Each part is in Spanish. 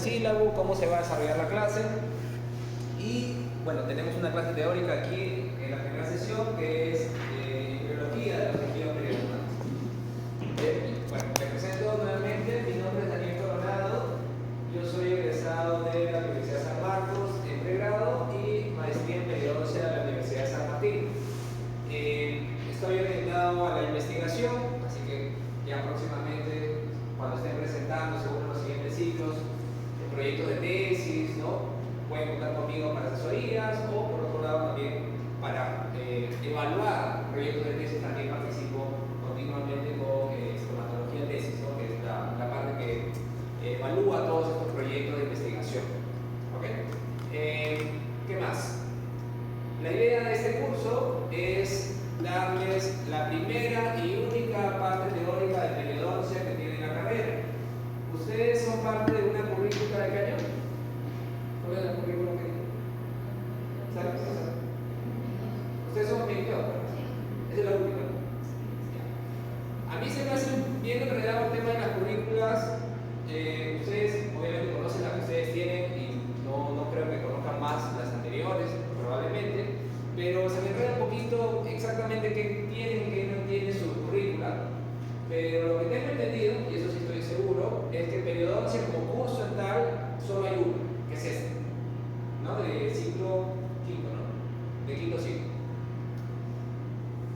sílabo, cómo se va a desarrollar la clase. Y bueno, tenemos una clase teórica aquí en la primera sesión que es biología de los tejidos periodontales. Bueno, me presento nuevamente, mi nombre es Daniel Coronado, yo soy egresado de la Universidad de San Marcos en pregrado y maestría en periodoncia de la Universidad de San Martín. Estoy orientado a la investigación, así que ya próximamente, cuando estén presentando según los siguientes ciclos, proyectos de tesis, ¿no? Pueden contar conmigo para asesorías o por otro lado también para evaluar proyectos de tesis. También participo continuamente con estomatología tesis, ¿no? Que es la parte que evalúa todos estos proyectos de investigación. ¿Okay? ¿Qué más? La idea de este curso es darles la primera y única parte teórica de periodoncia que tiene la carrera. Ustedes son parte de una currícula de cañón. ¿Cuál es la currícula que tienen? ¿Sabes? Ustedes son 22, ¿verdad? Esa es la última. A mí se me hace bien enredado el tema de las currículas. Ustedes obviamente conocen las que ustedes tienen y no creo que conozcan más las anteriores, probablemente, pero se me enreda un poquito exactamente qué tienen y qué no tienen su currícula. Pero lo que tengo entendido, y eso sí estoy seguro, es que periodoncia como curso en tal solo hay uno, que es este, ¿no? De ciclo quinto, ¿no? De quinto ciclo.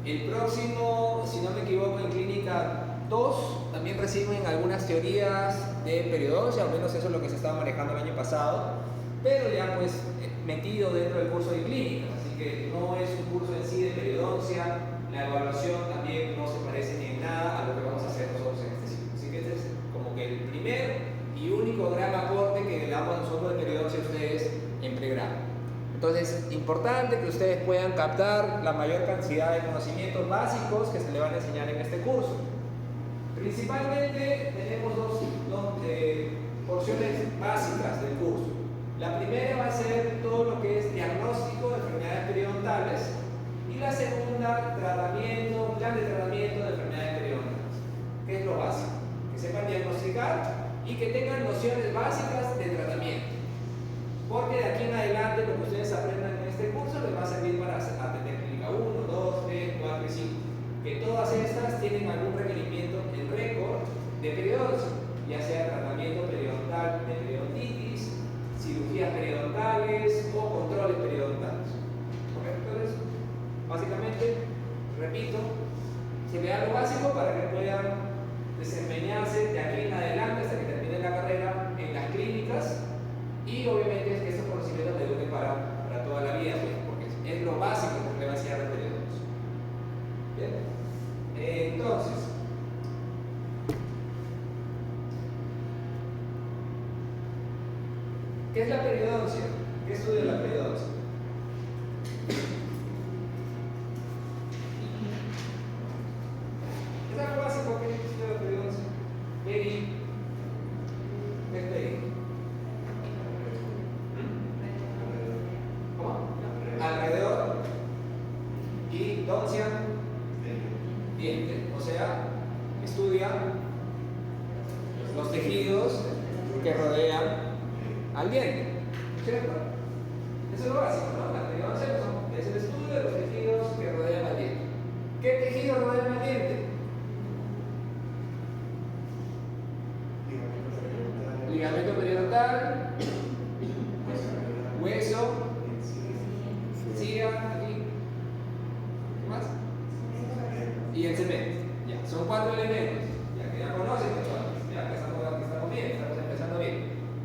El próximo, si no me equivoco, en clínica 2 también reciben algunas teorías de periodoncia, al menos eso es lo que se estaba manejando el año pasado, pero ya pues metido dentro del curso de clínica, así que no es un curso en sí de periodoncia. La evaluación también no se parece ni en nada a lo que vamos a hacer nosotros en este ciclo. Así que este es como que el primer y único gran aporte que le damos nosotros de periodoncia a ustedes en pregrado. Entonces, importante que ustedes puedan captar la mayor cantidad de conocimientos básicos que se le van a enseñar en este curso. Principalmente tenemos dos porciones básicas del curso. La primera va a ser todo lo que es diagnóstico de enfermedades periodontales y la segunda, plan de tratamiento de enfermedades periodontales. ¿Qué es lo básico? Que sepan diagnosticar y que tengan nociones básicas de tratamiento. Porque de aquí en adelante lo que ustedes aprendan en este curso les va a servir para atender clínica 1, 2, 3, 4 y 5. Que todas estas tienen algún requerimiento en récord de periodoncia, ya sea tratamiento periodontal de periodontitis, cirugías periodontales o controles periodontales. Entonces, básicamente, repito, se le da lo básico para que puedan desempeñarse de aquí en adelante hasta que terminen la carrera en las clínicas. Y obviamente es que estos conocimientos le duren para toda la vida, pues, porque es lo básico que le va a enseñar el periodoncia. Bien. Entonces, ¿qué es la periodoncia? ¿Qué estudia la periodoncia? Es algo básico que estudia la periodoncia. ¿Qué es peri? Alrededor y doncia, diente, o sea, estudia los tejidos que rodean al diente, ¿cierto? Eso es lo básico, ¿no? La periodoncia es el estudio de los tejidos que rodean al diente. ¿Qué tejidos rodean al diente? Ligamento periodontal, hueso, encía, aquí. ¿Qué más? Y el cemento. Ya, son 4 elementos. Ya que ya conocen, ya que estamos bien, estamos empezando bien.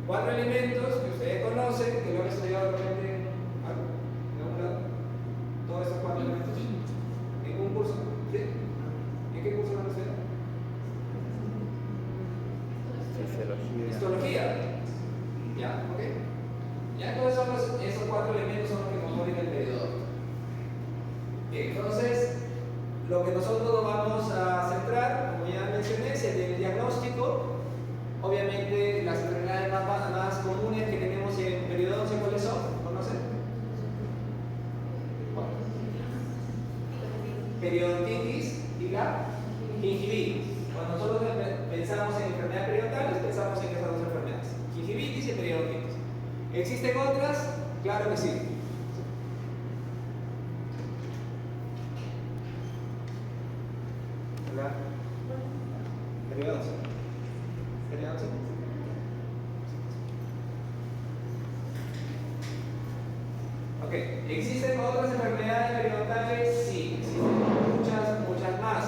4 elementos que ustedes conocen, que lo han estudiado realmente en algún lado. Todos esos 4 elementos. ¿En un curso? ¿Sí? ¿En qué curso lo han estudiado? Histología. ¿Ya? ¿Ok? Ya entonces esos 4 elementos son los que componen el periodonto. Bien, entonces lo que nosotros nos vamos a centrar, como ya mencioné, es en el diagnóstico. Obviamente las enfermedades más comunes que tenemos en periodoncia, ¿cuáles son? ¿Conocen? Periodontitis y la gingivitis. Cuando nosotros pensamos en enfermedades periodontales, pensamos en esas dos enfermedades, gingivitis y ¿Existen otras? Claro que sí. Hola. Periodoncia. Periodoncia. Ok, ¿existen otras enfermedades periodontales? Sí, existen muchas más.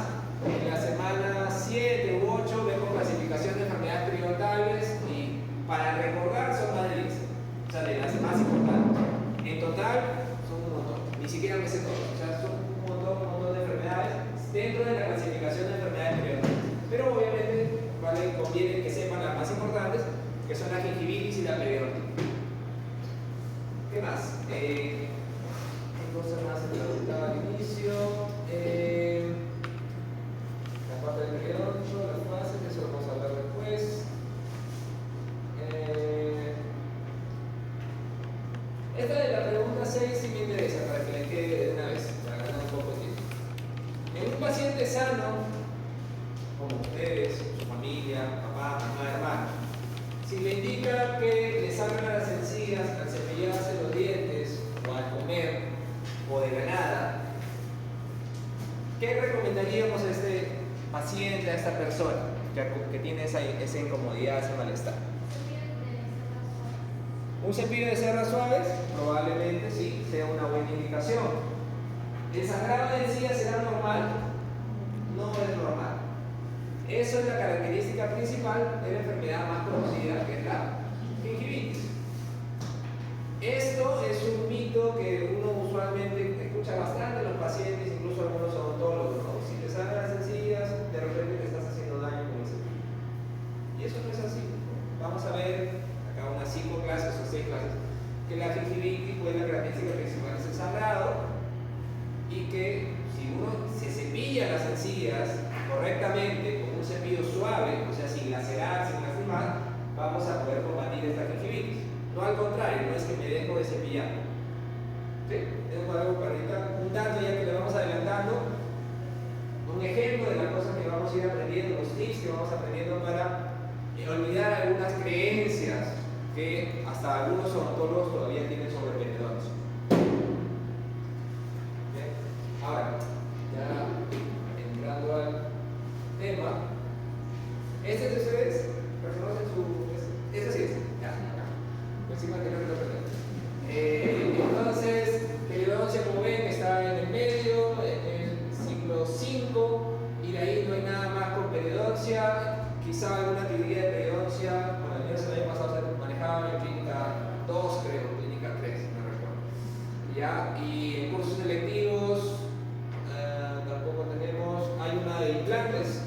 En la semana 7 u 8 vemos clasificación de enfermedades periodontales y para recordar son más de 10. O sea, de las más importantes. En total son un montón, ni siquiera me sé todo. O sea, son un montón de enfermedades dentro de la clasificación de enfermedades periodontales. Pero obviamente conviene que sepan las más importantes, que son la gingivitis y la periodontitis. ¿Qué más? ¿Qué cosa más se preguntaba al inicio? La parte del periodonto, las fases, eso lo vamos a hablar después. Esta de la pregunta 6 sí me interesa, para que me quede de una vez, para ganar un poco de tiempo. En un paciente sano, como ustedes, su familia, papá, mamá, hermano, si le indica que le sangran las encías al cepillarse los dientes o al comer o de la nada, ¿qué recomendaríamos a este paciente, a esta persona que tiene esa incomodidad, ese malestar? Un cepillo de cerdas suaves, probablemente sí, sea una buena indicación. ¿El sangrado de encías será normal? No es normal. Eso es la característica principal de la enfermedad más conocida, que es la gingivitis. Esto es un mito que uno usualmente escucha bastante en los pacientes, incluso algunos odontólogos, ¿no? Si te sangran las encías, de repente te estás haciendo daño con el cepillo. Y eso no es así, ¿no? Vamos a ver acá unas 5 clases o 6 clases, que la gingivitis, pues la característica principal es el sangrado, y que si uno se cepilla las encías correctamente con un cepillo suave, o sea, sin lacerar, sin lastimar, vamos a poder combatir esta gingivitis. No al contrario, no es que me dejo de cepillar. ¿Sí? Tengo algo para ahorita, un dato ya que le vamos adelantando, un ejemplo de las cosas que vamos a ir aprendiendo, los tips que vamos aprendiendo para olvidar algunas creencias que hasta algunos odontólogos todavía tienen sobre el periodonto. Ahora, ya entrando al tema, este de ustedes reconocen su. Este sí es, ya, acá. Encima que no me lo perdí. Entonces, periodoncia, como ven, está en el medio, en el ciclo 5, y de ahí no hay nada más con periodoncia. Quizá alguna teoría de periodoncia, bueno, al menos el año pasado se manejaba en clínica 2, creo, clínica 3, no recuerdo. ¿Ya? Y en cursos selectivos tampoco tenemos, hay una de implantes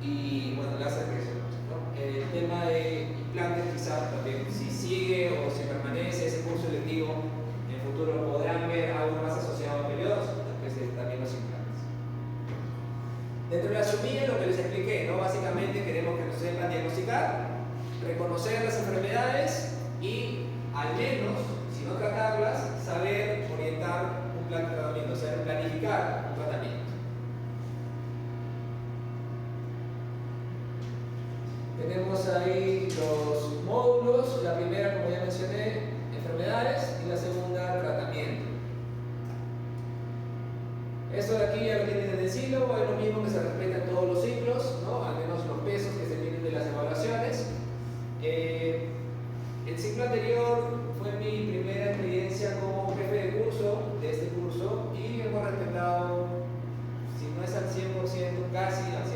y bueno, láser creación, ¿no? El tema de implantes quizás también, si sigue o si permanece ese curso selectivo, en el futuro podrán ver algo más asociado a periodos, que es también los implantes. Dentro de la subida, lo que les expliqué, ¿no? Básicamente queremos que nos sepan diagnosticar, reconocer las enfermedades y al menos, si no tratarlas, saber orientar un plan de tratamiento, saber planificar un tratamiento. Tenemos ahí los módulos, la primera, como ya mencioné, enfermedades, y la segunda, tratamiento. Esto de aquí ya lo tienen en el sílabo, es lo mismo que se respeta en todos los ciclos, ¿no? Al menos los pesos que se tienen de las evaluaciones. El ciclo anterior fue mi primera experiencia como jefe de curso de este curso y hemos respetado, si no es al 100%, casi al 100%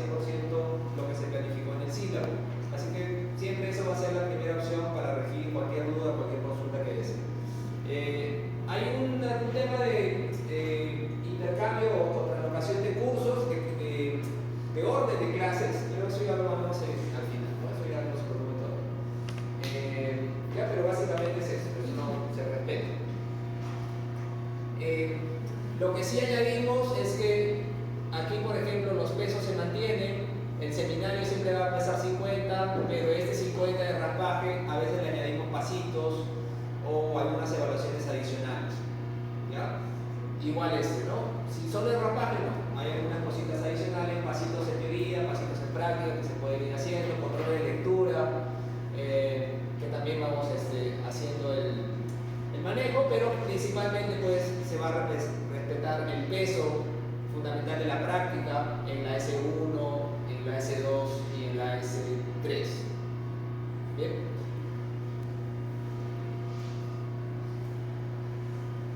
lo que se planificó en el sílabo. Así que siempre eso va a ser la primera opción para regir cualquier duda, cualquier consulta que deseen. Hay un tema de intercambio o translocación de cursos, de orden de clases, pero eso ya lo vamos a ver al final, ¿no? Eso ya no se preocupa todo. Ya, pero básicamente es eso, eso no se respeta. Lo que sí añadimos es que aquí, por ejemplo, los pesos se mantienen, el seminario siempre va a pesar 50, pero este 50 de raspaje a veces le añadimos pasitos o algunas evaluaciones adicionales. ¿Ya? Igual ¿no? Si solo es raspaje, no. Hay algunas cositas adicionales, pasitos en teoría, pasitos en práctica que se pueden ir haciendo, control de lectura, que también vamos peso fundamental de la práctica en la S1, en la S2 y en la S3. Bien.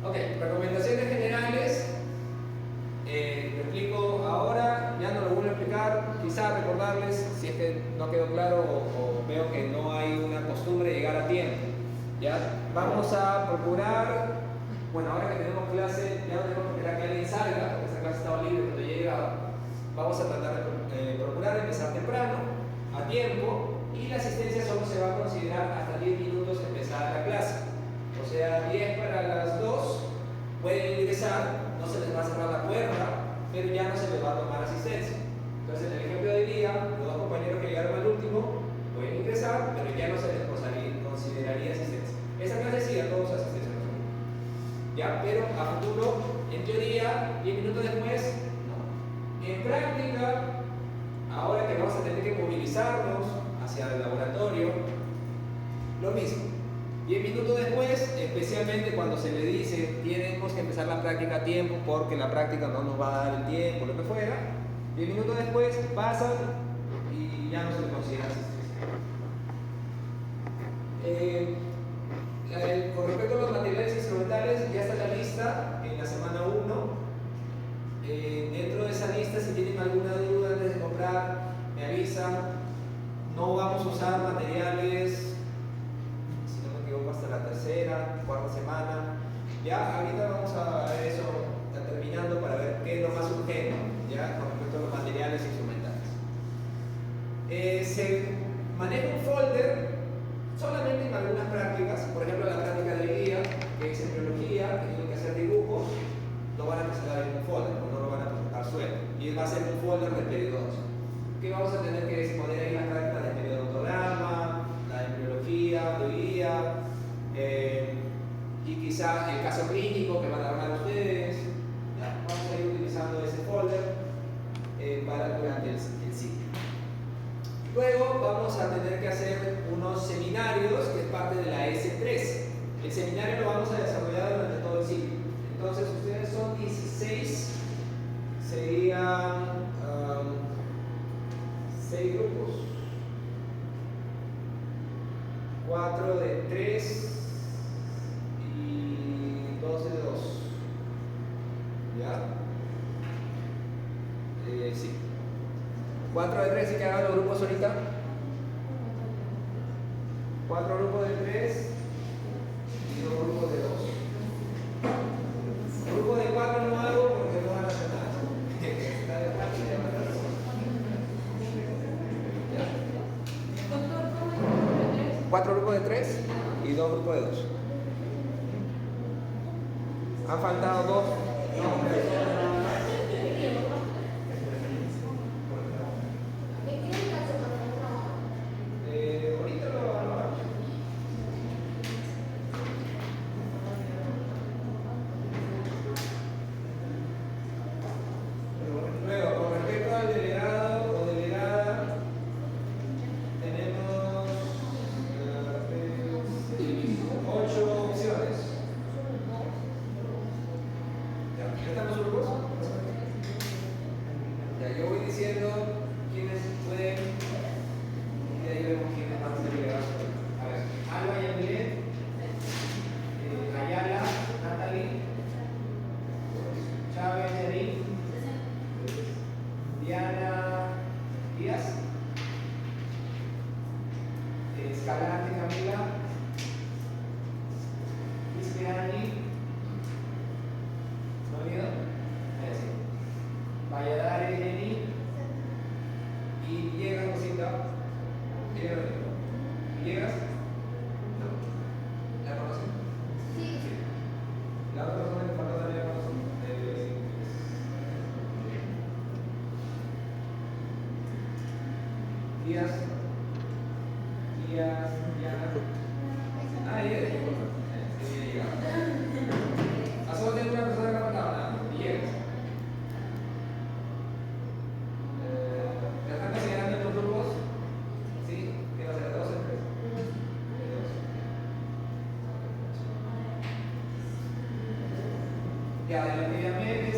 Ok, recomendaciones generales. Lo explico ahora, ya no lo vuelvo a explicar. Quizá recordarles, si es que no quedó claro o veo que no hay una costumbre de llegar a tiempo. ¿Ya? Vamos a procurar, bueno, ahora que tenemos clase, ya no tenemos que esperar que alguien salga, porque esa clase estaba libre cuando yo llegaba. Vamos a tratar de procurar empezar temprano, a tiempo, y la asistencia solo se va a considerar hasta 10 minutos de empezar la clase. O sea, 10 para las 2, pueden ingresar, no se les va a cerrar la puerta, pero ya no se les va a tomar asistencia. Entonces, en el ejemplo de hoy día, los dos compañeros que llegaron al último pueden ingresar, pero ya no se les consideraría asistencia. Esa clase sí a todos asistencia. ¿Ya? Pero a futuro, en teoría, 10 minutos después, no. En práctica, ahora que vamos a tener que movilizarnos hacia el laboratorio, lo mismo. 10 minutos después, especialmente cuando se le dice tenemos que empezar la práctica a tiempo porque la práctica no nos va a dar el tiempo, lo que fuera, 10 minutos después pasan y ya no se le considera asistencia. Con respecto a los materiales instrumentales, ya está la lista en la semana 1. Dentro de esa lista, si tienen alguna duda antes de comprar, me avisan. No vamos a usar materiales, si no me equivoco, hasta la tercera, cuarta semana. Ya ahorita vamos a ver eso terminando para ver qué es lo más urgente, ya con respecto a los materiales instrumentales. Se maneja un folder solamente en algunas prácticas, por ejemplo la práctica de hoy día, que es en biología, que tienen que hacer dibujos, lo van a presentar en un folder, no lo van a presentar suelto, y va a ser un folder de periodo 2. Que vamos a tener que exponer ahí las prácticas de periodontograma, la de embriología, teoría, y quizá el caso clínico que van a armar ustedes. Ya, vamos a ir utilizando ese folder durante el ciclo. Luego vamos a tener que hacer unos seminarios, que es parte de la S3. El seminario lo vamos a desarrollar durante todo el ciclo. Entonces, ustedes son 16, serían 6 grupos, 4 de 3 y 2 de 2. ¿Ya? Sí. 4 de 3, ¿y que hagan los grupos ahorita? 4 grupos de 3 y 2 grupos de 2. Grupo de 4 no hago porque no van a hacer nada. Está de 4 y ya van a hacer. ¿Ya? 4 grupos de 3 y 2 grupos de 2. Han faltado 2. Ahorita lo hago. Luego, con respecto al delegado o delegada, tenemos 8 opciones. ¿Ya estamos seguros? Ya, yo voy diciendo quiénes pueden, y ahí vemos quiénes van a ser delegados. A ver, Alba y Emilet, Ayala, Natalie, Chávez, Yarin, Diana Díaz, Escalante Camila, Cristiani, ¿no ha habido? Valladares, Jenny, y Villegas, cosita. ¿Villegas? No. ¿La conocen? Sí. La otra persona que falta también la conocen. Díaz, Diana. Ah, Villegas. Sí, ya. ¿A solo tengo una persona que faltaba? Nada, Villegas. ¿Ya están considerando estos grupos? ¿Sí? ¿Qué va a ser? ¿2 en 3? Ya, de la actividad media,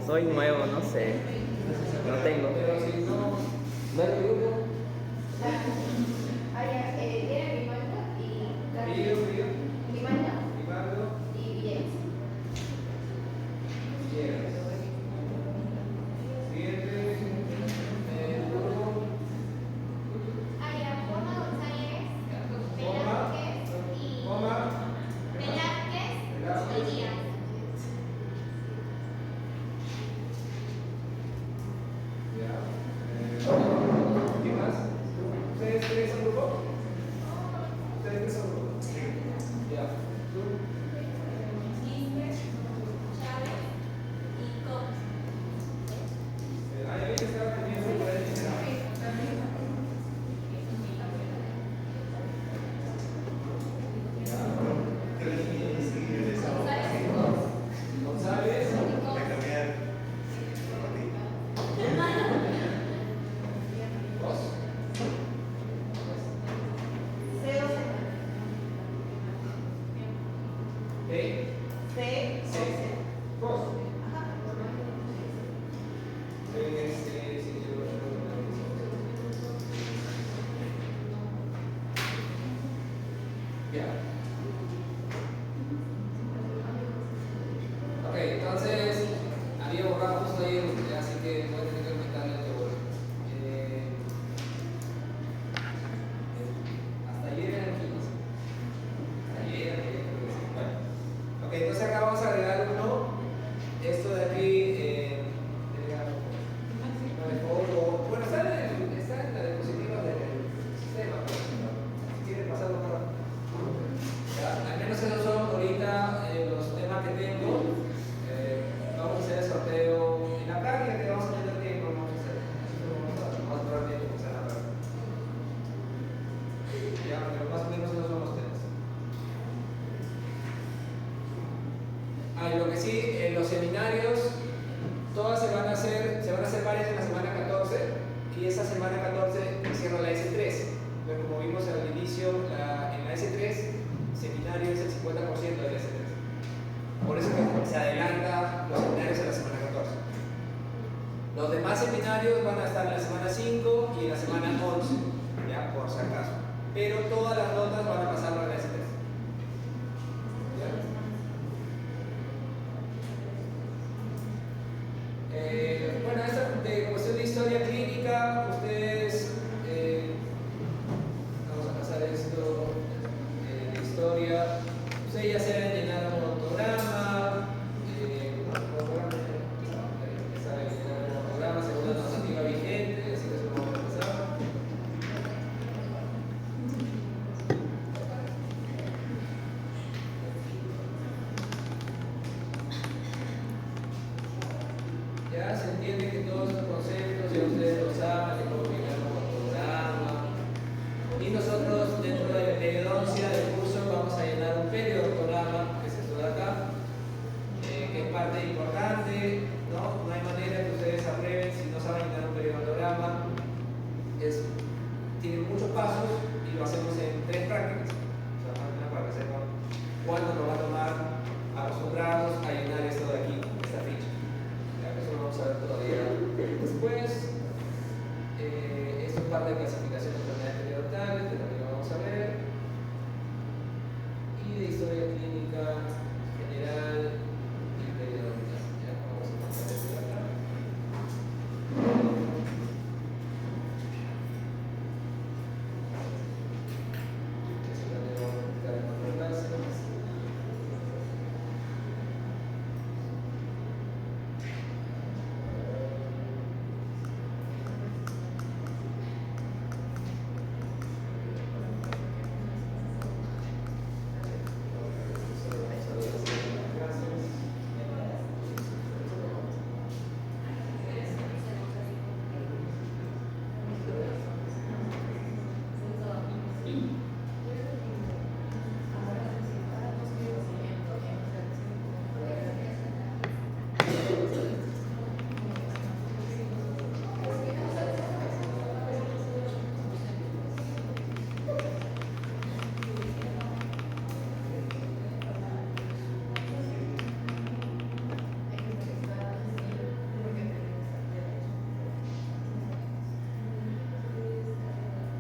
soy nuevo, no sé. No tengo. Pero si no, no hay grupo. Tiene Grimaldo y Río. Grimaldo Rivaldo. y Villegas. Villegas. Siguiente. Grupo. Juana González, Velázquez y Coma. Velázquez y Díaz. Ya. ¿Quién más? ¿Ustedes tres son grupo? ¿Ustedes tres son grupo? Sí. Ya. ¿Tú? Quispe, Chávez y Combs. ¿Hay alguien que está teniendo un poder general? González. Vos. Vos. Ya. Ok, entonces había borrado justo ahí, así que voy a tener que aumentarle el vuelo. Hasta ayer eran 15. Ayer, creo que sí. Bueno. Ok, entonces acá vamos a agregar uno. Esto de aquí, bueno, está en la diapositiva del sistema, pero si quieren pasarlo por acá. Ya, al menos esos son ahorita los temas que tengo. Vamos a hacer el sorteo en la práctica, que vamos a tener tiempo, vamos a hacer. Vamos a durar tiempo para hacer la práctica. Ya, pero más o menos esos son los temas. Lo que sí, los seminarios, todas se van a hacer varias en la semana 14 y esa semana 14 cierra la S3. Pero como vimos al inicio, en la S3, seminario es el 50% de la S3. Por eso que se adelanta los seminarios a la semana 14. Los demás seminarios van a estar en la semana 5 y en la semana 11, ya por si acaso. Pero todas las notas van a pasar a la S3. Bueno, esta de cuestión de historia clínica, ustedes vamos a pasar esto de historia. Ustedes ya se han llenado un ortograma, saben llenar un ortograma según la normativa vigente, así que eso lo vamos a empezar. Ya se entiende que todos estos conceptos ya ustedes los saben, de cómo llenar un ortograma. Y nosotros dentro de la periodoncia del curso vamos a llenar un periodortograma, que es esto de acá, que es parte importante, ¿no? No hay manera que ustedes aprueben si no saben llenar un periodortograma. Tiene muchos pasos y lo hacemos en 3 prácticas. O sea, más que nada para que sepan cuánto nos va a tomar acostumbrarnos a llenar esto de aquí, esta ficha. Eso lo vamos a ver todavía después. Esto es parte de clasificación de enfermedades periodontales, que también lo vamos a ver. Y de historia clínica general y periodontal. Ya vamos a pasar esto de acá. Eso también lo vamos a explicar en otra clase.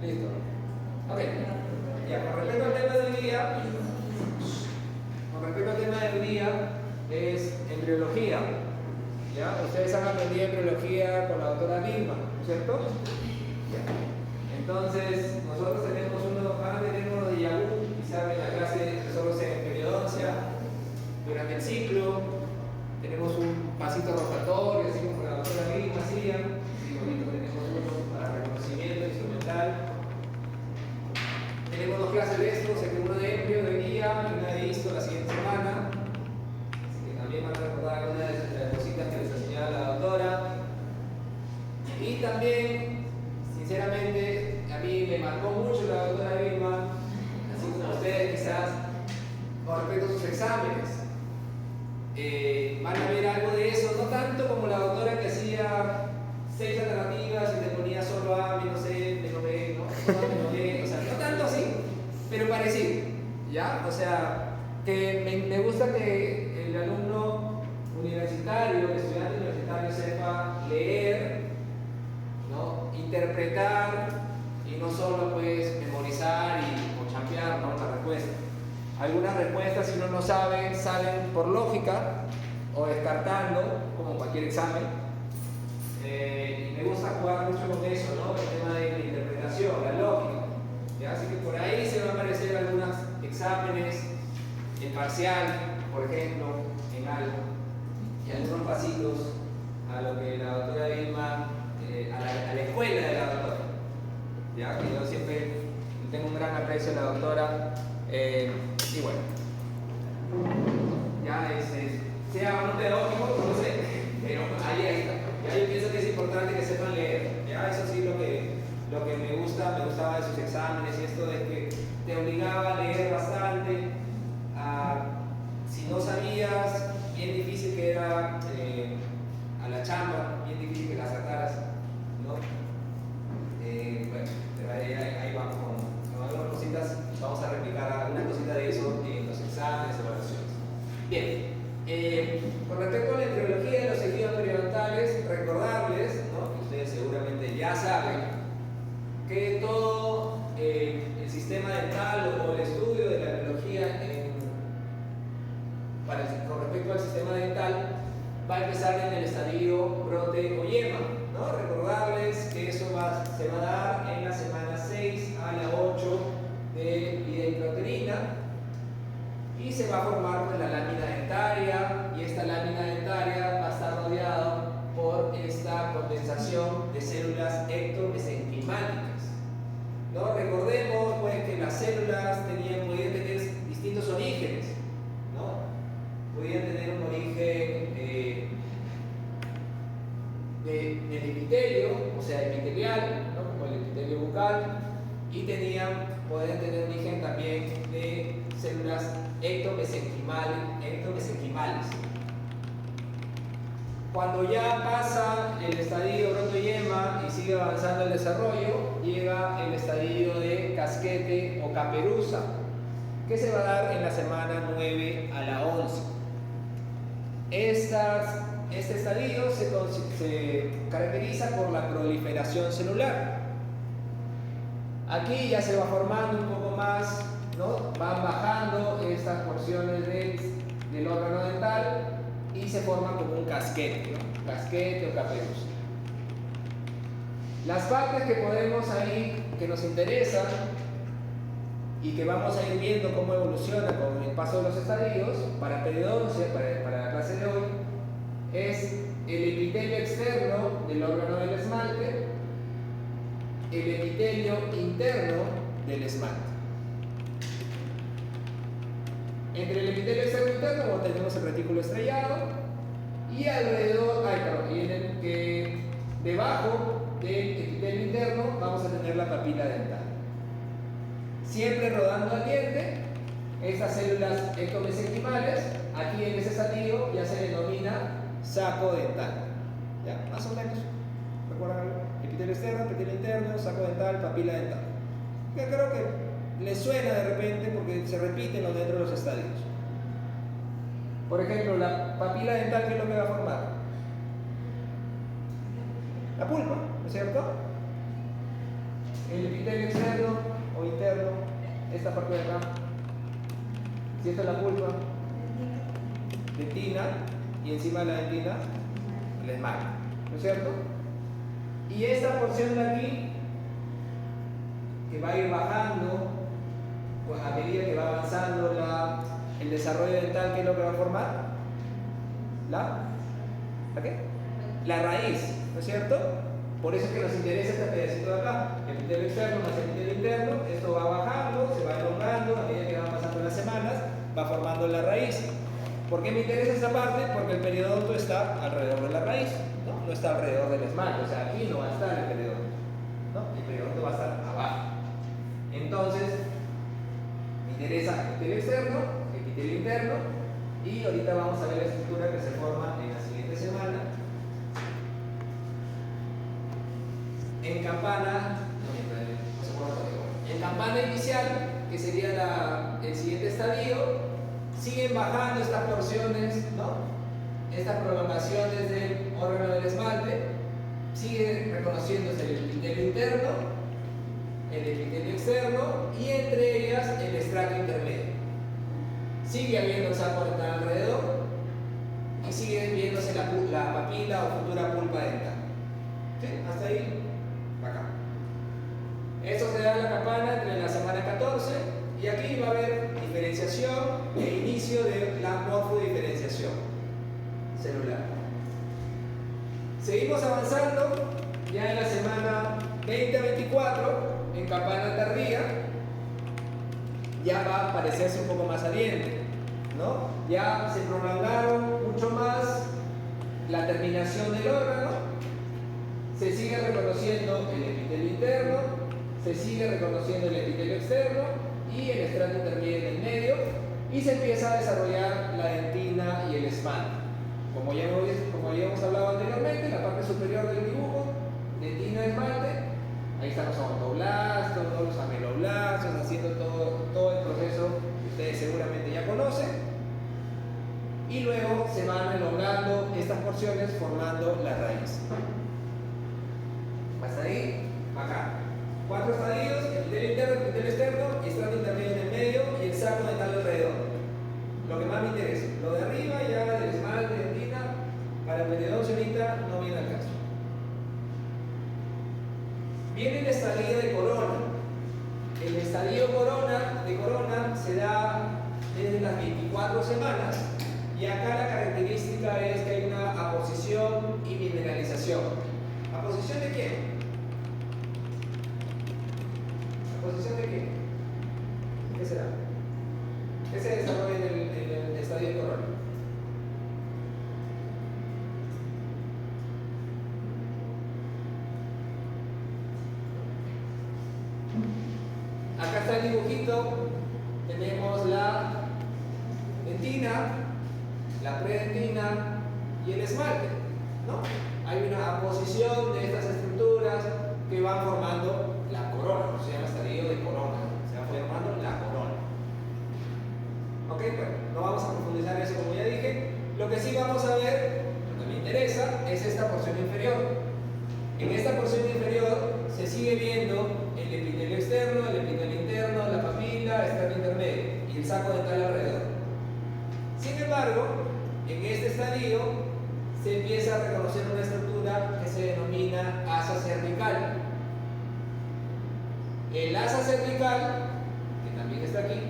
Listo. Ok. Ya, con respecto al tema de hoy día, es embriología. ¿Ya? Ustedes han aprendido embriología con la doctora Vilma, ¿no es cierto? Ya. Entonces, nosotros tenemos van a tener uno de Yahoo, quizá en la clase nosotros en periodoncia, durante el ciclo, tenemos un pasito rotatorio, así como la doctora Vilma hacía, y bonito, tenemos uno para reconocimiento instrumental. Tenemos dos clases de esto, uno de embrio de día y una de histo la siguiente semana. Así que también van a recordar algunas de las cositas que les enseñaba la doctora. Y también, sinceramente, a mí me marcó mucho la doctora Vilma, así como ustedes quizás, con respecto a sus exámenes. Van a ver algo de eso, no tanto como la doctora que hacía 6 alternativas y te ponía solo A, menos C, menos B, ¿no? Solo A, menos B, o sea, no tanto así, pero parecido, ¿ya? O sea, que me gusta que el alumno universitario, el estudiante universitario sepa leer, ¿no? Interpretar y no solo pues memorizar o champear, ¿no? La respuesta. Algunas respuestas, si uno no sabe, salen por lógica o descartando, como cualquier examen. Y me gusta jugar mucho con eso, ¿no? El tema de la interpretación, la lógica. ¿Ya? Así que por ahí se van a aparecer algunos exámenes, en parcial, por ejemplo, en algo, y algunos pasitos a lo que la doctora Vilma, a la escuela de la doctora. ¿Ya? Que yo siempre tengo un gran aprecio a la doctora. Y bueno, ya sea o no pedagógico, no lo sé, pero ahí está. Ya yo pienso que es importante que sepan leer. Ya eso sí lo que me gustaba de sus exámenes y esto de que te obligaba a leer bastante. Si no sabías, bien difícil que era a la chamba, bien difícil que la sacaras, ¿no? Bueno, pero ahí vamos con algunas cositas. Vamos a replicar algunas cositas de eso en los exámenes, evaluaciones. Bien, con respecto a la embriología de los tejidos periodontales, recordarles, ¿no? Que ustedes seguramente ya saben, que todo el sistema dental o el estudio de la embriología con respecto al sistema dental va a empezar en el estadio brote o yema, ¿no? Recordarles que eso se va a dar en la semana 6 a la 8 de vida intrauterina y se va a formar pues, la lámina dentaria, y esta lámina dentaria va a estar rodeada por esta condensación de células ectomesenquimáticas, ¿no? Recordemos pues, que las células podían tener distintos orígenes, ¿no? Podían tener un origen del epitelio, o sea, epitelial, ¿no? Como el epitelio bucal, y podían tener origen también de células ectomesenquimales. Cuando ya pasa el estadio broto-yema y sigue avanzando el desarrollo, llega el estadio de casquete o caperuza, que se va a dar en la semana 9 a la 11. Este estadio se caracteriza por la proliferación celular. Aquí ya se va formando un poco más, ¿no? Van bajando estas porciones del órgano dental y se forma como un casquete, ¿no? Casquete o caperuza. Las partes que podemos ahí, que nos interesan y que vamos a ir viendo cómo evoluciona con el paso de los estadios, para periodoncia, para la clase de hoy, es el epitelio externo del órgano del esmalte, el epitelio interno del esmalte. Entre el epitelio externo e interno tenemos el retículo estrellado y alrededor, debajo del epitelio interno vamos a tener la papila dental. Siempre rodando al diente, estas células ectomesenquimales, aquí en ese estadio ya se denomina saco dental. ¿Ya? Más o menos. ¿Recuerdan algo? Epitelio externo, epitelio interno, saco dental, papila dental. Yo creo que les suena de repente porque se repiten dentro de los estadios. Por ejemplo, la papila dental, ¿qué es lo que va a formar? La pulpa, ¿no es cierto? el epitelio externo o interno, esta parte de acá. Si esta es la pulpa, dentina, y encima de la dentina, el esmalte, ¿no es cierto? Y esta porción de aquí, que va a ir bajando, pues a medida que va avanzando el desarrollo dental, ¿qué es lo que va a formar? ¿La qué? La raíz, ¿no es cierto? Por eso es que nos interesa este pedacito de acá, el epitelio externo más el epitelio interno. Esto va bajando, se va elongando, a medida que van pasando las semanas, va formando la raíz. ¿Por qué me interesa esta parte? Porque el periodonto está alrededor de la raíz, ¿no? No está alrededor del esmalte, o sea, aquí no va a estar el periodonto, ¿no? El periodonto va a estar abajo. Entonces, me interesa el epitelio externo, el epitelio interno, y ahorita vamos a ver la estructura que se forma en la siguiente semana. En campana, en campana inicial, que sería el siguiente estadio, siguen bajando estas porciones, ¿no? Estas prolongaciones del órgano del esmalte, sigue reconociéndose el epitelio interno, el epitelio externo y entre ellas el estrato intermedio. Sigue habiendo el saco dental alrededor y sigue viéndose la papila o futura pulpa dental. ¿Sí? Hasta ahí, acá. Esto se da en la campana entre la semana 14 y aquí va a haber diferenciación e inicio de la morfodiferenciación celular. Seguimos avanzando ya en la semana 20 a 24 en campana tardía. Ya va a parecerse un poco más al diente, ¿no? Ya se prolongaron mucho más la terminación del órgano, se sigue reconociendo el epitelio interno, se sigue reconociendo el epitelio externo y el estrato intermedio en el medio, y se empieza a desarrollar la dentina y el esmalte. Como ya hemos hablado anteriormente, la parte superior del dibujo, dentina y esmalte, ahí están los odontoblastos, los ameloblastos, haciendo todo el proceso que ustedes seguramente ya conocen. Y luego se van elongando estas porciones formando la raíz. Hasta ahí, acá. 4 estadios, el epitelio interno, el epitelio externo, estrato intermedio en el medio y el saco dental alrededor. Lo que más me interesa. Lo de arriba ya del esmalte, dentina, para el periodoncio ahorita no viene al caso. Viene el estadio de corona. El estadio de corona se da desde las 24 semanas y acá la característica es que hay una aposición y mineralización. ¿Aposición de quién? ¿Aposición de qué? ¿Qué será? ¿Qué se desarrolla en el estadio de corona? Acá está el dibujito, tenemos la dentina, la predentina y el esmalte, ¿no? Hay una aposición de estas estructuras que van formando la corona, se llama estadio de corona, se va formando la corona. Ok, bueno, no vamos a profundizar en eso como ya dije. Lo que sí vamos a ver, lo que me interesa, es esta porción inferior. En esta porción inferior se sigue viendo el epitelio externo, el epitelio interno, la papila, el estrato intermedio y el saco dental alrededor. Sin embargo, en este estadio se empieza a reconocer una estructura que se denomina asa cervical. El asa cervical, que también está aquí,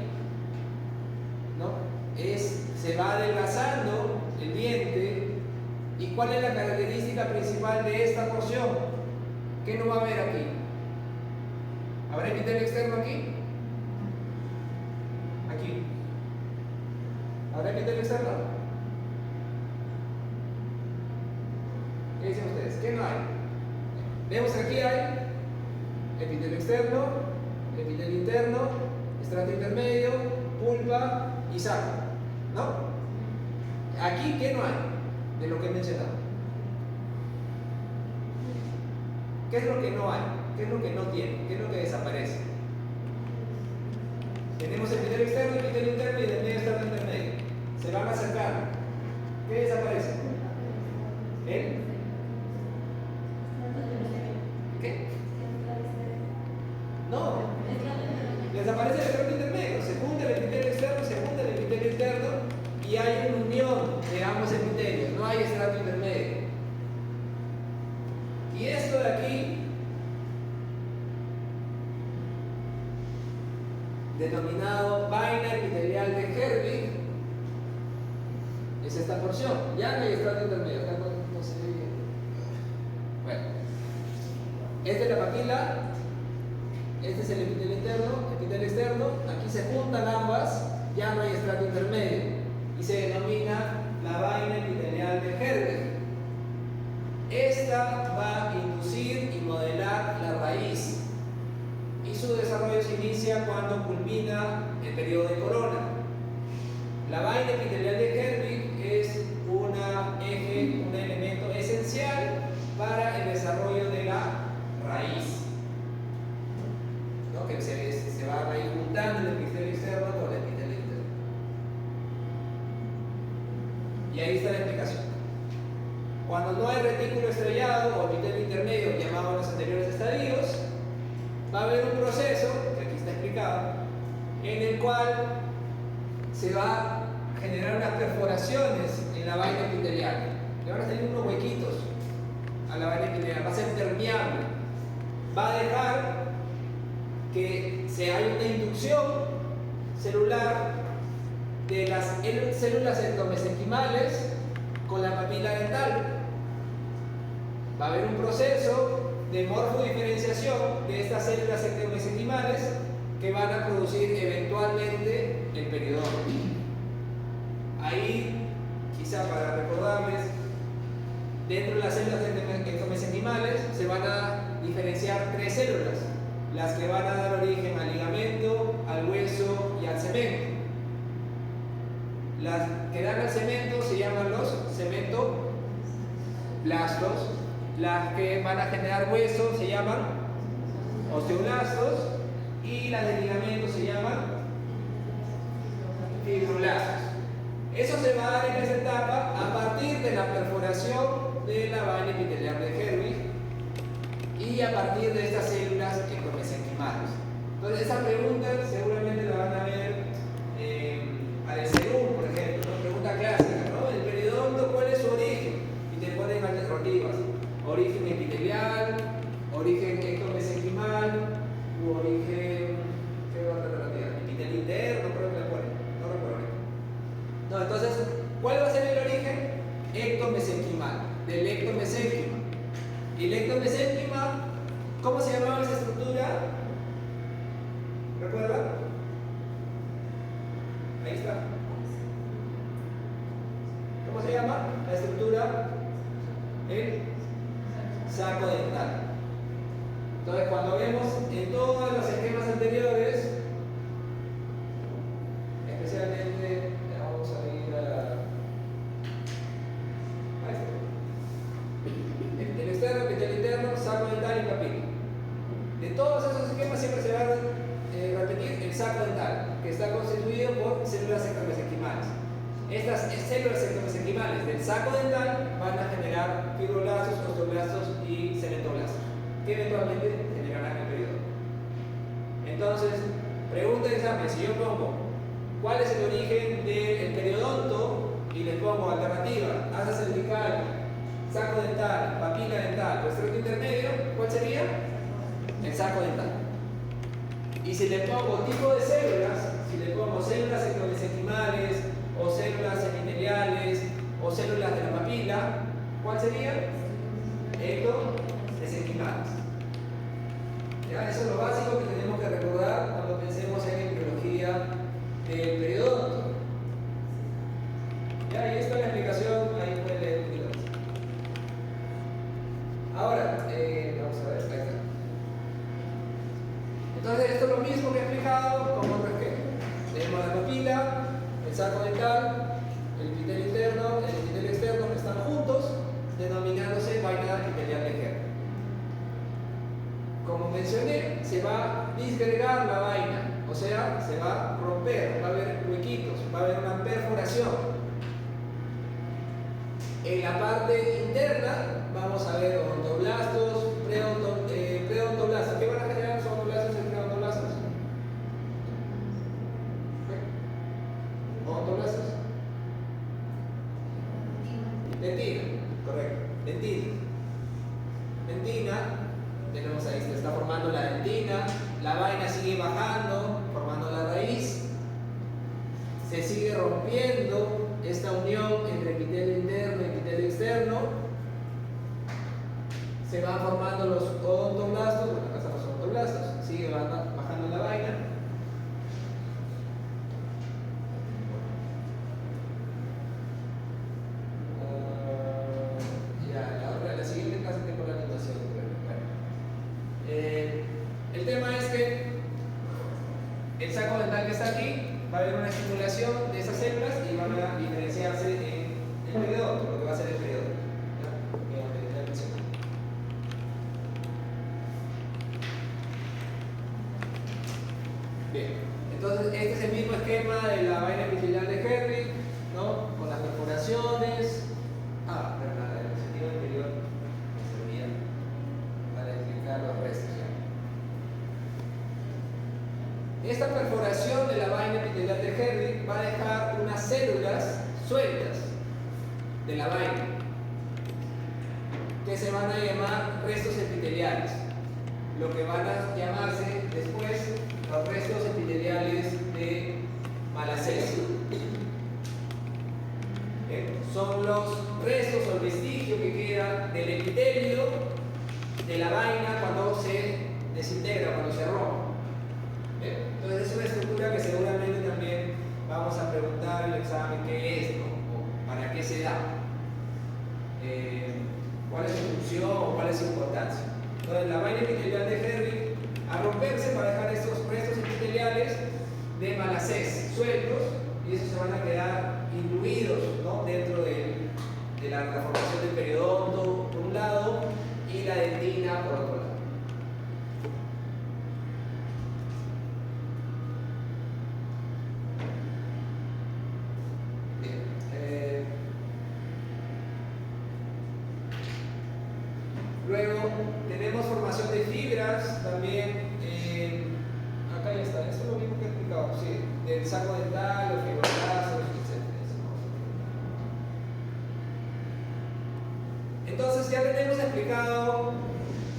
¿no? Se va adelgazando el diente. ¿Y cuál es la característica principal de esta porción? ¿Qué no va a haber aquí? ¿Habrá epitelio externo aquí? Aquí. ¿Habrá epitelio externo? ¿Qué dicen ustedes? ¿Qué no hay? Vemos que aquí hay epitelio externo, epitelio interno, estrato intermedio, pulpa y saco, ¿no? Aquí, ¿qué no hay de lo que he mencionado? ¿Qué es lo que no hay? ¿Qué es lo que no tiene? ¿Qué es lo que desaparece? Tenemos epitelio externo, epitelio interno y el medio estrato intermedio. Se van acercando. ¿Qué desaparece? ¿El? ¿Qué? hay estrato intermedio. Y esto de aquí, denominado vaina epitelial de Herwig, es esta porción. Ya no hay estrato intermedio. Acá no se ve bien. Bueno, esta es la papila, este es el epitelio interno, epitelio externo. Aquí se juntan ambas, ya no hay estrato intermedio y se denomina la vaina epitelial de Herwig. Esta va a inducir y modelar la raíz y su desarrollo se inicia cuando culmina el periodo de corona. La vaina epitelial de Herwig es un elemento esencial para el desarrollo de la raíz, ¿no? Que se va a ir juntando el epitelio externo con el epitelio interno. Y ahí está la explicación. Cuando no hay retículo estrellado o epitelio intermedio, llamado en los anteriores estadios, va a haber un proceso, que aquí está explicado, en el cual se va a generar unas perforaciones en la vaina epitelial. Le van a salir unos huequitos a la vaina epitelial, va a ser permeable, va a dejar que se haya una inducción celular de las células endomesenquimales con la papila dental. Va a haber un proceso de morfodiferenciación de estas células endomesenquimales que van a producir eventualmente el periodonto. Ahí, quizá para recordarles, dentro de las células endomesenquimales se van a diferenciar tres células, las que van a dar origen al ligamento, al hueso y al cemento. Las que dan al cemento se llaman los cementoblastos, las que van a generar hueso se llaman osteoblastos y las de ligamento se llaman fibroblastos. Eso se va a dar en esa etapa a partir de la perforación de la vaina epitelial de Herwig y a partir de estas células endomesenquimales. Entonces esa pregunta seguramente la van a ver al SEGUN, por ejemplo, ¿no? Pregunta clásica, ¿no? El periodonto, ¿cuál es su origen? Y te ponen alternativas: origen epitelial, origen endomesenquimal, u origen, ¿qué otra alternativa? Epitelio interno, creo que la ponen, no recuerdo ahorita. No, entonces, ¿cuál va a ser el origen? Ectomesenquimal, del ectomesenquima. Y el ectomesenquima, ¿cómo se llamaba esa estructura? ¿Recuerdan? Ahí está. ¿Cómo se llama? La estructura, el saco dental. Entonces, cuando vemos en todos los esquemas anteriores, especialmente, vamos a ir a el externo, epitelio interno, saco dental y papila. De todos esos esquemas siempre se va a repetir el saco dental, que está constituido por células endomesenquimales. Estas células endomesenquimales del saco dental van a generar fibroblastos, osteoblastos y cementoblastos, que eventualmente generarán el periodo. Entonces, pregunta de examen: si yo pongo ¿cuál es el origen del periodonto? Y les pongo alternativa: asa cervical, saco dental, papila dental o estrato intermedio, ¿cuál sería? El saco dental. Y si le pongo tipo de células, si le pongo células endomesenquimales o células epiteliales o células de la papila, ¿cuál sería? Ectomesenquimales. ¿Ya? Eso es lo básico que tenemos que recordar cuando pensemos en embriología del periodonto. ¿Ya? Y esta es la explicación, ahí pueden leer un poquito más. Ahora, vamos a ver, ahí está. Entonces, esto es lo mismo que he explicado con otro esquema. Tenemos la papila, el saco dental, el epitelio interno, el epitelio externo, que están juntos, denominándose vaina epitelial de Herwig. Como mencioné, se va a disgregar la vaina, o sea, se va a romper, va a haber huequitos, va a haber una perforación. En la parte interna vamos a ver odontoblastos, preodontoblastos. ¿Qué van a generar los odontoblastos y preodontoblastos? Odontoblastos. Dentina. dentina. Tenemos ahí, se está formando la dentina. La vaina sigue bajando, formando la raíz. Se sigue rompiendo esta unión entre epitelio interno y epitelio externo. Se van formando los odontoblastos, bueno, acá están los odontoblastos. Sigue bajando la vaina. La siguiente clase tengo la animación. El tema es que el saco dental que está aquí va a haber una estimulación de esas células y van a diferenciarse en el periodonto, lo que va a ser el periodonto. Bien, entonces este es el mismo esquema de la vaina epitelial de Herwig, ¿no? Con las perforaciones. Verdad, el sentido anterior me servía para explicar los restos. Esta perforación de la vaina epitelial de Herwig va a dejar unas células sueltas de la vaina que se van a llamar restos epiteliales, lo que van a llamarse después los restos epiteliales de Malassez. Son los restos o el vestigio que queda del epitelio de la vaina cuando se desintegra, cuando se rompe. Entonces es una estructura que seguramente también vamos a preguntar en el examen qué es, ¿no? O para qué se da, cuál es su función o cuál es su importancia. Entonces la vaina epitelial de Herwig, al romperse, va a dejar estos restos epiteliales de Malassez sueltos y esos se van a quedar incluidos, ¿no? Dentro de la formación del periodonto por un lado y la dentina por otro lado. Luego tenemos formación de fibras también. Acá ya está, esto es lo mismo que he explicado, ¿sí? Del saco dental, los fibroblastos, etc. Entonces ya tenemos explicado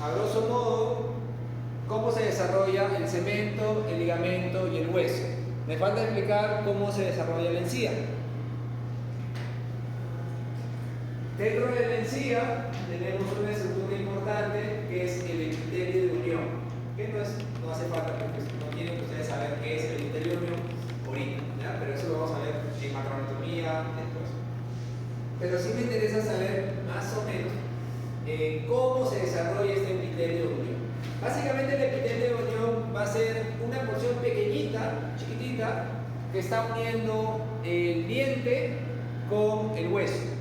a grosso modo cómo se desarrolla el cemento, el ligamento y el hueso. Me falta explicar cómo se desarrolla la encía. Dentro de la encía tenemos una estructura importante que es el epitelio de unión, que no hace falta porque no tienen que ustedes saber qué es el epitelio de unión ahorita, ¿ya? Pero eso lo vamos a ver en macroanatomía después. Pero sí me interesa saber más o menos cómo se desarrolla este epitelio de unión. Básicamente el epitelio de unión va a ser una porción pequeñita, chiquitita, que está uniendo el diente con el hueso.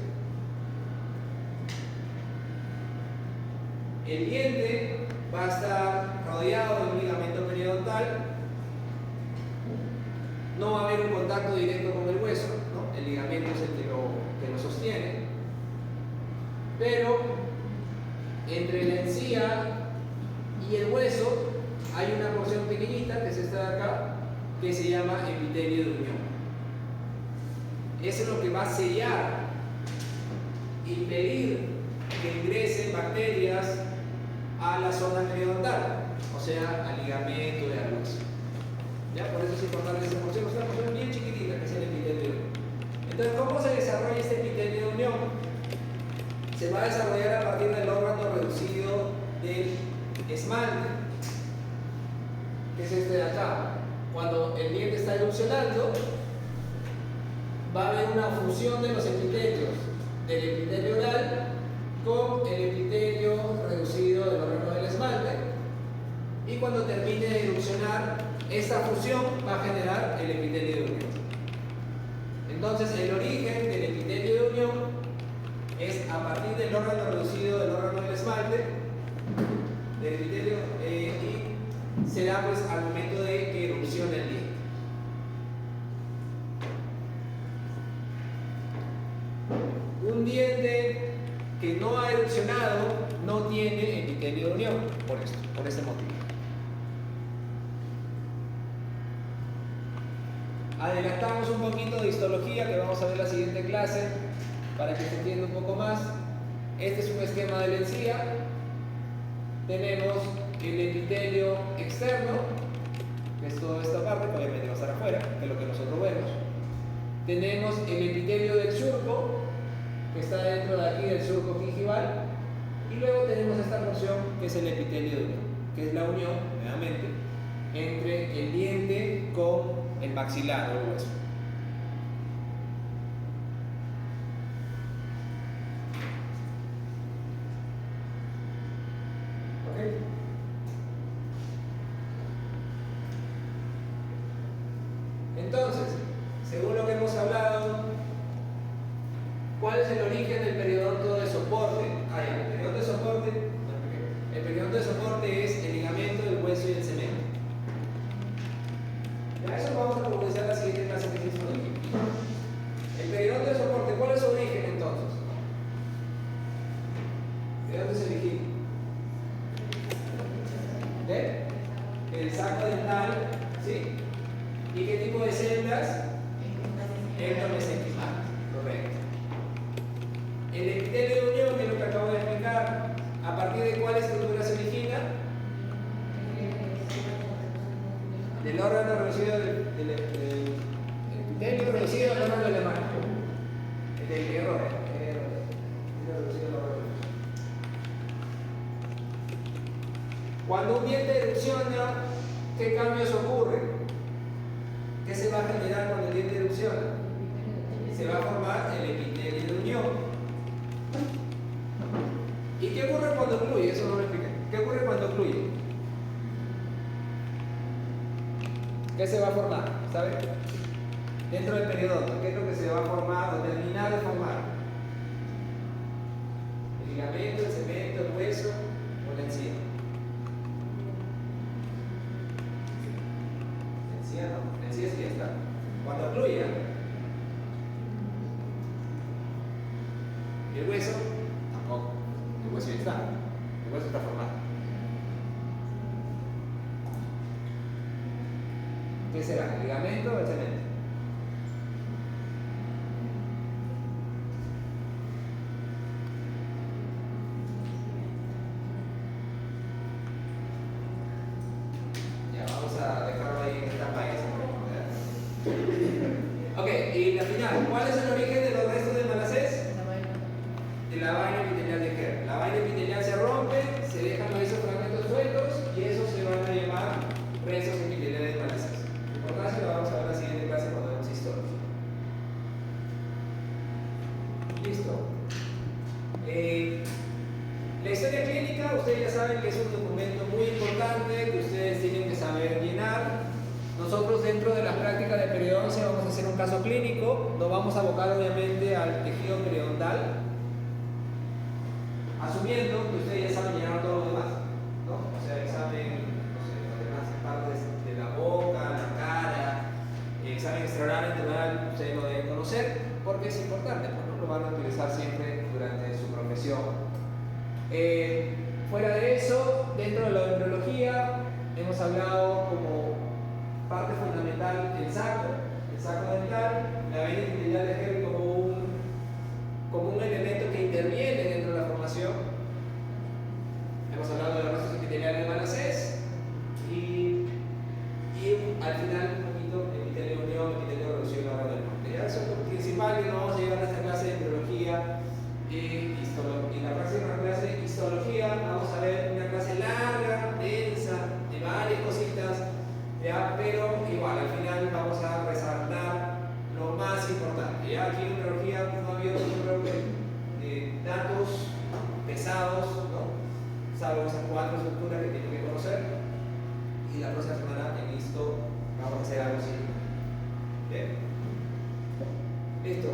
El diente va a estar rodeado de un ligamento periodontal, no va a haber un contacto directo con el hueso, ¿no? El ligamento es el que lo sostiene, pero entre la encía y el hueso hay una porción pequeñita, que es esta de acá, que se llama epitelio de unión. Eso es lo que va a sellar, impedir que ingresen bacterias a la zona periodontal, o sea, al ligamento y al hueso. ¿Ya? Por eso es importante esa porción, es una porción bien chiquitita que es el epitelio de unión. Entonces, ¿cómo se desarrolla este epitelio de unión? Se va a desarrollar a partir del órgano reducido del esmalte, que es este de acá. Cuando el diente está erupcionando, va a haber una fusión de los epitelios del epitelio oral con el epitelio reducido del órgano del esmalte, y cuando termine de erupcionar, esta fusión va a generar el epitelio de unión. Entonces, el origen del epitelio de unión es a partir del órgano reducido del órgano del esmalte, del epitelio, y se da pues al momento de que erupcione el diente. Un diente que no ha erupcionado no tiene epitelio de unión, por ese motivo. Adelantamos un poquito de histología que vamos a ver en la siguiente clase para que se entienda un poco más. Este es un esquema de la encía. tenemos el epitelio externo, que es toda esta parte, que obviamente va a estar afuera, que es lo que nosotros vemos. Tenemos el epitelio del surco, que está dentro de aquí del surco gingival, y luego tenemos esta porción que es el epitelio de unión, que es la unión, nuevamente, entre el diente con el maxilar o el hueso. ¿Ok? Entonces, según lo que hemos hablado, ¿cuál es el origen del periodonto de soporte? El periodonto de soporte, el periodonto de soporte es el ligamento del hueso y el cemento. Ya eso vamos a profundizar en la siguiente clase, que es su origen. El periodonto de soporte, ¿cuál es su origen entonces? ¿De dónde se origen? El saco dental, ¿sí? ¿Y qué tipo de celdas? Entomesenquimales, correcto. El epitelio de unión, que es lo que acabo de explicar, ¿a partir de cuál estructura se origina? Del órgano reducido del epitelio reducido al órgano de la mano. El error, Cuando un diente erupciona, ¿qué cambios ocurren? ¿Qué se va a generar cuando el diente erupciona? Se va a formar el epitelio de unión. ¿Y qué ocurre cuando ocluye? Eso no lo expliqué. ¿Qué ocurre cuando ocluye? ¿Qué se va a formar? ¿Sabe? Dentro del periodonto, ¿qué es lo que se va a formar o terminar de formar? ¿El ligamento, el cemento, el hueso o la encía? No, en sí es que está. Cuando ocluya, el hueso tampoco. El hueso ya está. El hueso está formado. ¿Qué será? ¿El ligamento o el cemento? Ya, vamos a dejarlo ahí en esta página. Ok, y la final, ¿cuál es el origen de los restos de Manasés? De la vaina epitelial de Kerr. La vaina epitelial se rompe, se dejan esos fragmentos sueltos y esos se van a llamar restos epiteliales de Manasés. Importancia lo vamos a ver en la siguiente clase cuando vemos histología. Listo. La historia clínica, ustedes ya saben que es un documento muy importante que ustedes tienen que saber llenar. Nosotros dentro de la práctica de periodoncia vamos a hacer un caso clínico, nos vamos a abocar obviamente al tejido periodontal, asumiendo que ustedes ya saben llenar todo lo demás, ¿no? O sea, examen, no sé, las demás partes de la boca, la cara, examen extraoral, intraoral, ustedes lo deben conocer porque es importante, pues, ¿no? Lo van a utilizar siempre durante su profesión. Fuera de eso, dentro de la odontología hemos hablado como parte fundamental el saco dental, la vaina epitelial de Kerr como un elemento que interviene dentro de la formación. Hemos hablado de los restos epiteliales de Manasés y al final un poquito epitelio de unión, epitelio reducido y órgano del norte. Ya eso es lo principal que nos vamos a llevar a esta clase de embriología y histología. En la próxima clase de histología vamos a ver una clase larga, densa, de varias cositas. ¿Ya? Pero igual, al final vamos a resaltar lo más importante. ¿Ya? Aquí en neurología no ha habido, yo creo que datos pesados, ¿no? Salvo esas 4 estructuras que tienen que conocer. Y la próxima semana en esto vamos a hacer algo así. ¿Bien? Listo.